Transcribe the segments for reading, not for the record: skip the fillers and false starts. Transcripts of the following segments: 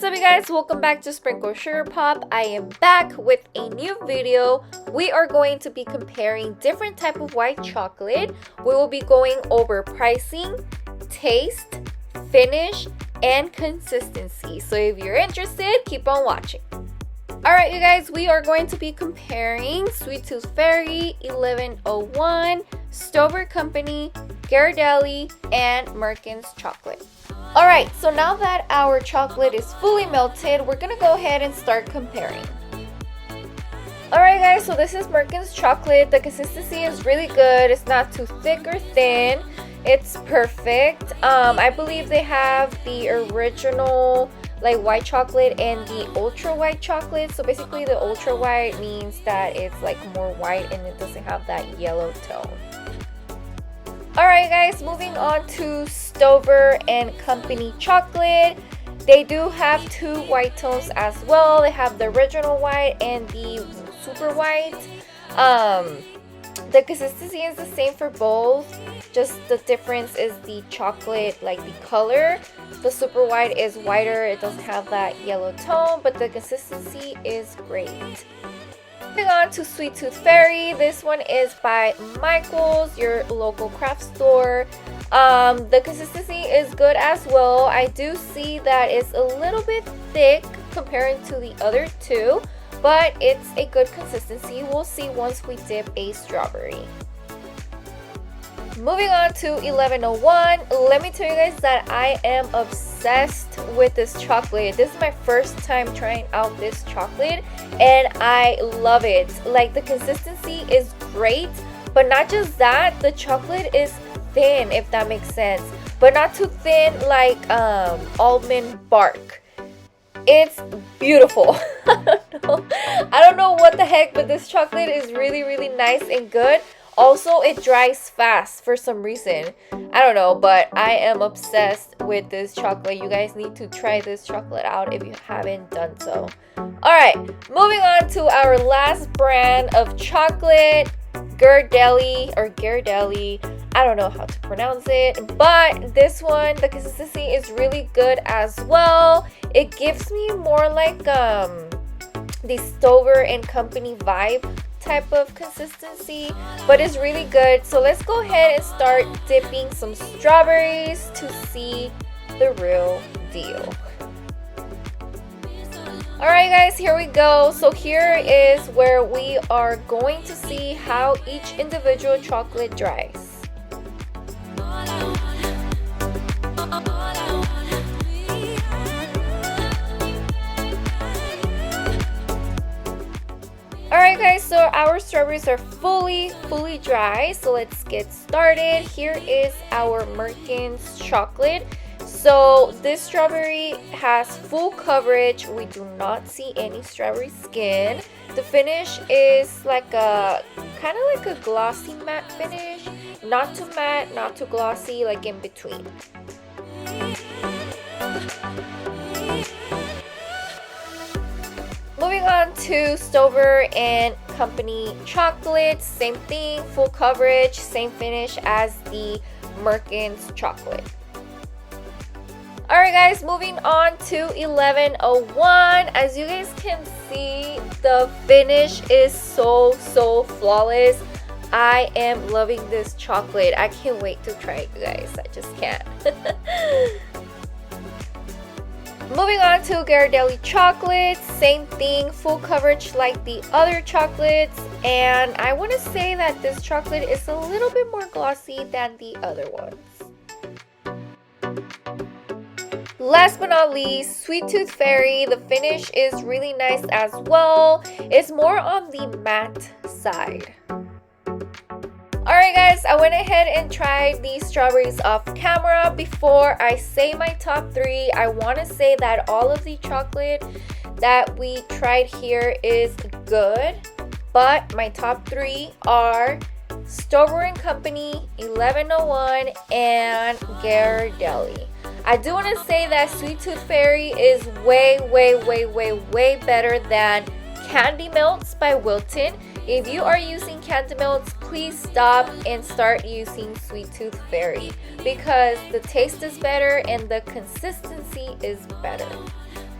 What's up you guys, welcome back to Sprinkle Sugar Pop. I am back with a new video. We are going to be comparing different type of white chocolate. We will be going over pricing, taste, finish, and consistency. So if you're interested, keep on watching. Alright you guys, we are going to be comparing Sweet Tooth Fairy, 1101, Stover Company, Ghirardelli, and Merckens chocolate. Alright, so now that our chocolate is fully melted, we're gonna go ahead and start comparing. Alright guys, so this is Merckens chocolate. The consistency is really good. It's not too thick or thin. It's perfect. I believe they have the original like white chocolate and the ultra white chocolate. So basically the ultra white means that it's like more white and it doesn't have that yellow tone. Alright guys, moving on to Stover and Company chocolate. They do have two white tones as well. They have the original white and the super white. The consistency is the same for both. Just the difference is the chocolate, like the color. The super white is whiter. It doesn't have that yellow tone, but the consistency is great. Moving on to Sweet Tooth Fairy. This one is by Michael's, your local craft store. The consistency is good as well. I do see that it's a little bit thick comparing to the other two, but it's a good consistency. We'll see once we dip a strawberry. Moving on to 1101, let me tell you guys that I am obsessed with this chocolate. This is my first time trying out this chocolate and I love it. Like the consistency is great, but not just that, the chocolate is thin, if that makes sense, but not too thin like almond bark. It's beautiful. I don't know what the heck, but this chocolate is really nice and good. Also, it dries fast for some reason. I don't know, but I am obsessed with this chocolate. You guys need to try this chocolate out if you haven't done so. Alright, moving on to our last brand of chocolate, Ghirardelli or Ghirardelli. I don't know how to pronounce it, but this one, the consistency is really good as well. It gives me more like the Stover and Company vibe type of consistency, but it's really good. So let's go ahead and start dipping some strawberries to see the real deal. Alright guys, here we go. So here is where we are going to see how each individual chocolate dries. Alright guys, so our strawberries are fully dry, so let's get started. Here is our Merckens chocolate. So this strawberry has full coverage. We do not see any strawberry skin. The finish is like a kind of like a glossy matte finish. Not too matte, not too glossy, like in between. Moving on to Stover and Company chocolate. Same thing, full coverage, same finish as the Merckens chocolate. Alright guys, moving on to 1101. As you guys can see, the finish is so flawless. I am loving this chocolate. I can't wait to try it, you guys. I just can't. Moving on to Ghirardelli chocolate, same thing, full coverage like the other chocolates, and I want to say that this chocolate is a little bit more glossy than the other ones. Last but not least, Sweet Tooth Fairy. The finish is really nice as well. It's more on the matte side. Alright guys, I went ahead and tried these strawberries off camera. Before I say my top 3, I want to say that all of the chocolate that we tried here is good, but my top 3 are Stover and Company, 1101, and Ghirardelli. I do want to say that Sweet Tooth Fairy is way better than Candy Melts by Wilton. If you are using Candy Melts, please stop and start using Sweet Tooth Fairy because the taste is better and the consistency is better.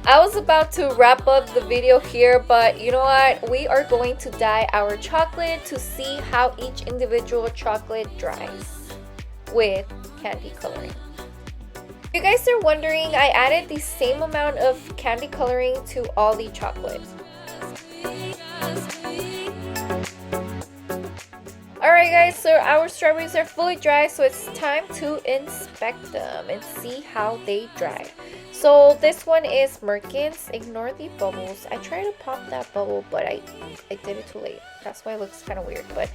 I was about to wrap up the video here, but you know what? We are going to dye our chocolate to see how each individual chocolate dries with candy coloring. If you guys are wondering, I added the same amount of candy coloring to all the chocolates. Alright guys, so our strawberries are fully dry, so it's time to inspect them and see how they dry. So this one is Merckens. Ignore the bubbles. I tried to pop that bubble, but I did it too late. That's why it looks kind of weird. But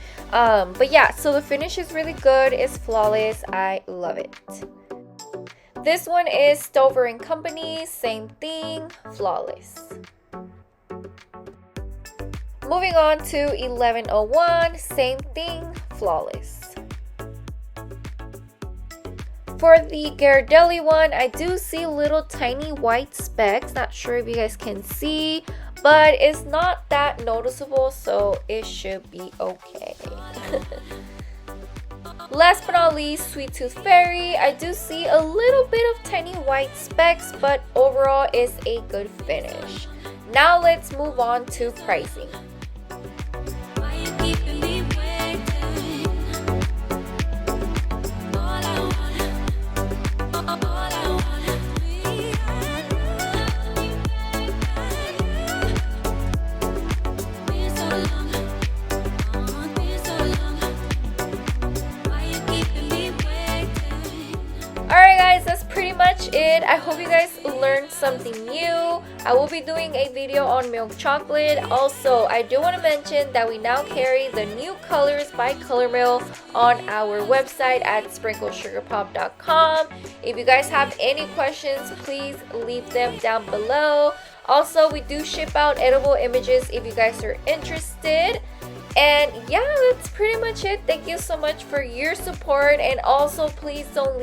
yeah, so the finish is really good. It's flawless. I love it. This one is Stover & Company. Same thing, flawless. Moving on to 1101, same thing, flawless. For the Ghirardelli one, I do see little tiny white specks. Not sure if you guys can see, but it's not that noticeable, so it should be okay. Last but not least, Sweet Tooth Fairy. I do see a little bit of tiny white specks, but overall it's a good finish. Now let's move on to pricing. Alright guys, that's pretty much it. I hope you guys learned something new. I will be doing a video on milk chocolate. Also, I do want to mention that we now carry the new colors by Color Mill on our website at sprinklesugarpop.com. If you guys have any questions, please leave them down below. Also, we do ship out edible images if you guys are interested. And yeah, that's pretty much it. Thank you so much for your support, and also please don't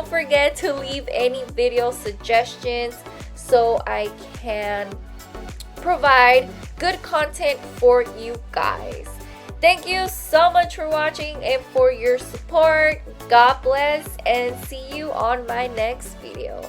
forget to leave any video suggestions so I can provide good content for you guys. Thank you so much for watching and for your support. God bless, and see you on my next video.